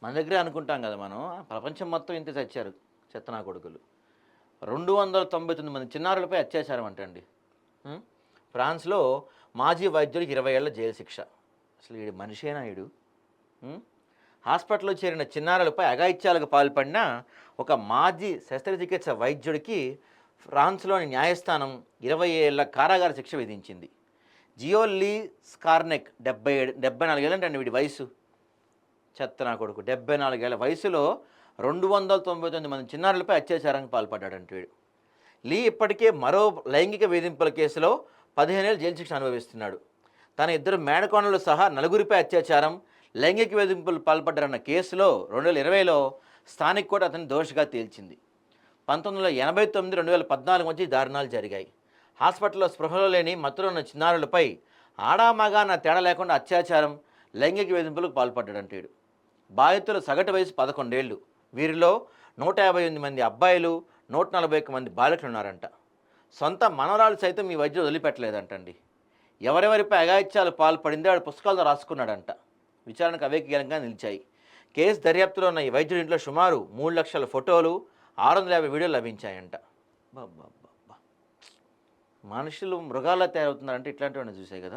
మన దగ్గరే అనుకుంటాం కదా మనం. ప్రపంచం మొత్తం ఇంతే చచ్చారు చెత్త నా కొడుకులు. 299 మంది చిన్నారులపై అత్యాచారం అంటండి. హ్మ్. ఫ్రాన్స్‌లో మాజీ వైద్యుడికి 20 ఏళ్ల జైలు శిక్ష. అసలు ఈడు మనిషేనా ఈడు? హ్మ్. హాస్పిటల్‌లో చేరిన చిన్నారులపై అఘాయిత్యాలకు పాల్పడిన ఒక మాజీ శస్త్రచికిత్స వైద్యుడికి ఫ్రాన్స్‌లోని న్యాయస్థానం 20 ఏళ్ల కారాగార శిక్ష విధించింది. జియో లీ స్కార్నెక్ 74 ఏళ్ళంటండి వీడి వయసు. చెత్త నా కొడుకు. 74 ఏళ్ల వయసులో 299 మంది చిన్నారులపై అత్యాచారానికి పాల్పడ్డాడంట వీడు. లీ ఇప్పటికే మరో లైంగిక వేధింపుల కేసులో 15 ఏళ్ల జైలు శిక్ష అనుభవిస్తున్నాడు. తన ఇద్దరు మేనకోడళ్ళు సహా నలుగురిపై అత్యాచారం, లైంగిక వేధింపులు పాల్పడ్డారన్న కేసులో 2020లో స్థానిక కోర్టు అతన్ని దోషిగా తేల్చింది. 1989, 2014 మధ్య ఈ దారుణాలు జరిగాయి. హాస్పిటల్లో స్పృహలో లేని మత్తులో ఉన్న చిన్నారులపై ఆడామగా అన్న తేడా లేకుండా అత్యాచారం, లైంగిక వేధింపులకు పాల్పడ్డాడంట వీడు. బాధితుల సగటు వయసు 11 ఏళ్ళు. వీరిలో 158 మంది అబ్బాయిలు, 141 మంది బాలికలు ఉన్నారంట. సొంత మనవరాలు సైతం ఈ వైద్యుడు వదిలిపెట్టలేదంటండి. ఎవరెవరిపై అఘాయిత్యాలు పాల్పడిందో ఆడు పుస్తకాలతో రాసుకున్నాడంట. విచారణకు అవే కీలకంగా నిలిచాయి. కేసు దర్యాప్తులో ఉన్న ఈ వైద్యుడి ఇంట్లో సుమారు 3 లక్షల ఫోటోలు, 650 వీడియోలు లభించాయంట. మనుషులు మృగాల్లా తయారవుతున్నారంటే ఇట్లాంటివన్నీ చూసాయి కదా.